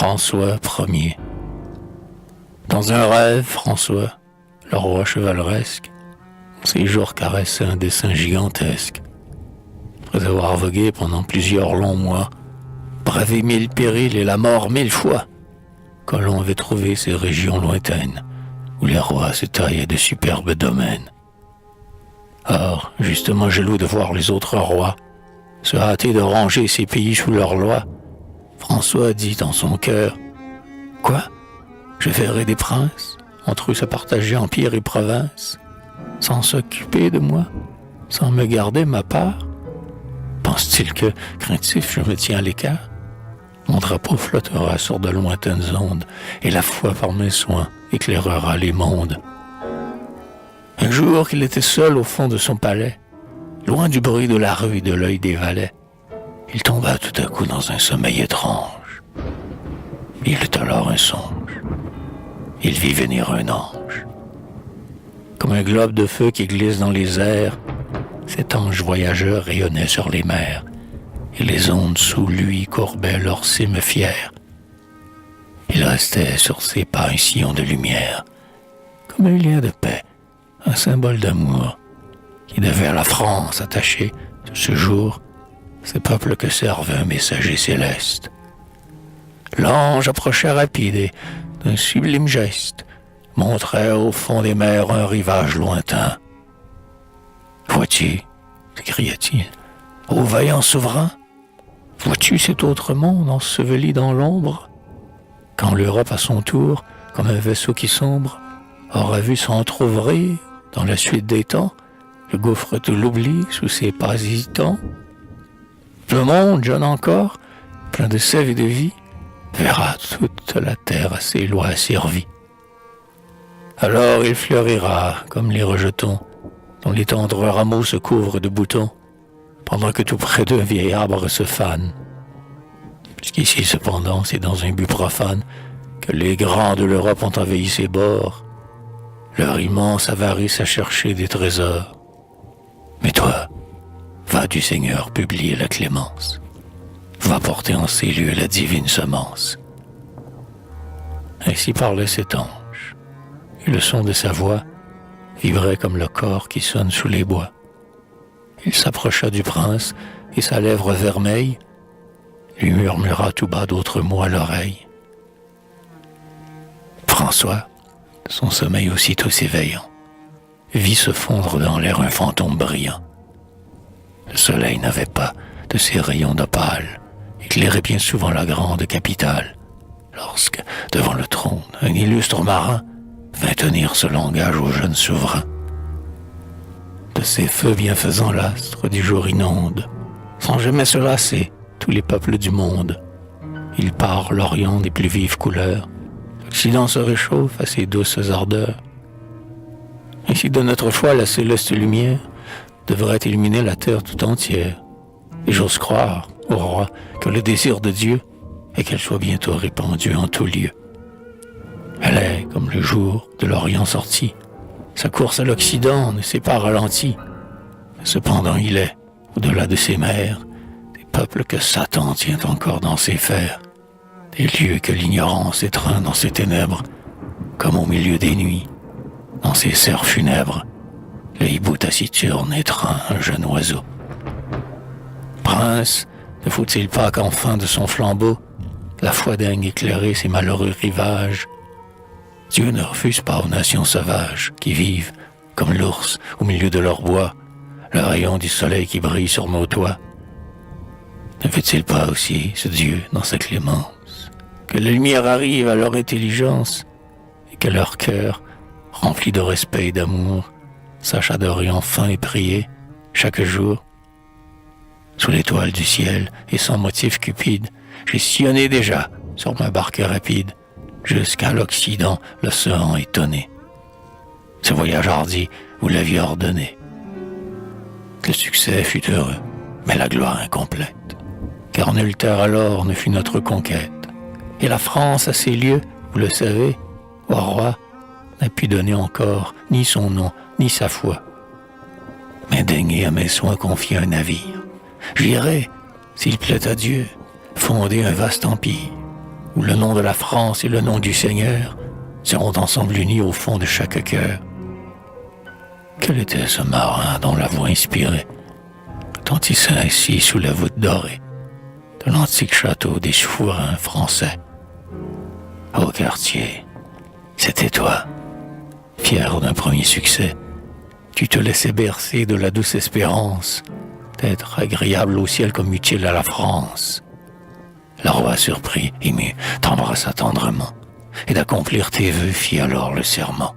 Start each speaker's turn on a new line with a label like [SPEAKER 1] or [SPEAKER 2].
[SPEAKER 1] François Ier. Dans un rêve, François, le roi chevaleresque, ses jours caressaient un dessin gigantesque. Après avoir vogué pendant plusieurs longs mois, bravé 1000 périls et la mort 1000 fois, Colomb avait trouvé ces régions lointaines où les rois se taillaient de superbes domaines. Or, justement jaloux de voir les autres rois se hâter de ranger ces pays sous leur loi, François dit en son cœur: « Quoi? Je verrai des princes entre eux se partager empire et province, sans s'occuper de moi, sans me garder ma part? Pense-t-il que, craintif, je me tiens à l'écart? Mon drapeau flottera sur de lointaines ondes, et la foi par mes soins éclairera les mondes. » Un jour qu'il était seul au fond de son palais, loin du bruit de la rue et de l'œil des valets, il tomba tout à coup dans un sommeil étrange. Il eut alors un songe. Il vit venir un ange. Comme un globe de feu qui glisse dans les airs, cet ange voyageur rayonnait sur les mers, et les ondes sous lui courbaient leurs cimes fières. Il restait sur ses pas un sillon de lumière, comme un lien de paix, un symbole d'amour, qui devait à la France attacher, de ce jour, ces peuples que servait un messager céleste. L'ange approchait rapide et, d'un sublime geste, montrait au fond des mers un rivage lointain. « Vois-tu, s'écria-t-il, ô vaillant souverain, vois-tu cet autre monde enseveli dans l'ombre, quand l'Europe à son tour, comme un vaisseau qui sombre, aura vu s'entr'ouvrir, dans la suite des temps, le gouffre de l'oubli sous ses pas hésitants? Le monde, jeune encore, plein de sève et de vie, verra toute la terre à ses lois asservies. Alors il fleurira comme les rejetons, dont les tendres rameaux se couvrent de boutons, pendant que tout près d'un vieil arbre se fane. Jusqu'ici, cependant, c'est dans un but profane que les grands de l'Europe ont envahi ses bords, leur immense avarice à chercher des trésors. Mais toi, va du Seigneur publier la clémence. Va porter en ces lieux la divine semence. » Ainsi parlait cet ange, et le son de sa voix vibrait comme le cor qui sonne sous les bois. Il s'approcha du prince, et sa lèvre vermeille lui murmura tout bas d'autres mots à l'oreille. François, son sommeil aussitôt s'éveillant, vit se fondre dans l'air un fantôme brillant. Le soleil n'avait pas de ses rayons d'opale éclairait bien souvent la grande capitale, lorsque, devant le trône, un illustre marin vint tenir ce langage au jeune souverain. De ses feux bienfaisants l'astre du jour inonde, sans jamais se lasser, tous les peuples du monde. Il part l'Orient des plus vives couleurs, l'Occident se réchauffe à ses douces ardeurs. Ainsi de notre foi, la céleste lumière devrait illuminer la terre tout entière. Et j'ose croire, ô roi, que le désir de Dieu est qu'elle soit bientôt répandue en tout lieu. Elle est, comme le jour de l'Orient sorti, sa course à l'Occident ne s'est pas ralentie. Cependant il est, au-delà de ces mers, des peuples que Satan tient encore dans ses fers, des lieux que l'ignorance étreint dans ses ténèbres, comme au milieu des nuits, dans ses serres funèbres, le hibou taciturne étreint un jeune oiseau. Prince, ne faut-il pas qu'enfin de son flambeau, la foi daigne éclairer ces malheureux rivages? Dieu ne refuse pas aux nations sauvages qui vivent, comme l'ours, au milieu de leur bois, le rayon du soleil qui brille sur nos toits. Ne veut-il pas aussi, ce Dieu, dans sa clémence, que la lumière arrive à leur intelligence et que leur cœur, rempli de respect et d'amour, sache adorer enfin et prier chaque jour? Sous l'étoile du ciel et sans motif cupide, j'ai sillonné déjà sur ma barque rapide jusqu'à l'Occident, l'océan étonné. Ce voyage hardi, vous l'aviez ordonné. Le succès fut heureux, mais la gloire incomplète, car nulle terre alors ne fut notre conquête. Et la France, à ses lieux, vous le savez, ô roi, n'a pu donner encore ni son nom, ni sa foi. Mais daignez à mes soins confier un navire. J'irai, s'il plaît à Dieu, fonder un vaste empire, où le nom de la France et le nom du Seigneur seront ensemble unis au fond de chaque cœur. Quel était ce marin dont la voix inspirée retentissait ainsi sous la voûte dorée de l'antique château des souverains français? Ô quartier, c'était toi, fier d'un premier succès. Tu te laissais bercer de la douce espérance d'être agréable au ciel comme utile à la France. Le roi surpris, ému, t'embrassa tendrement, et d'accomplir tes vœux fit alors le serment.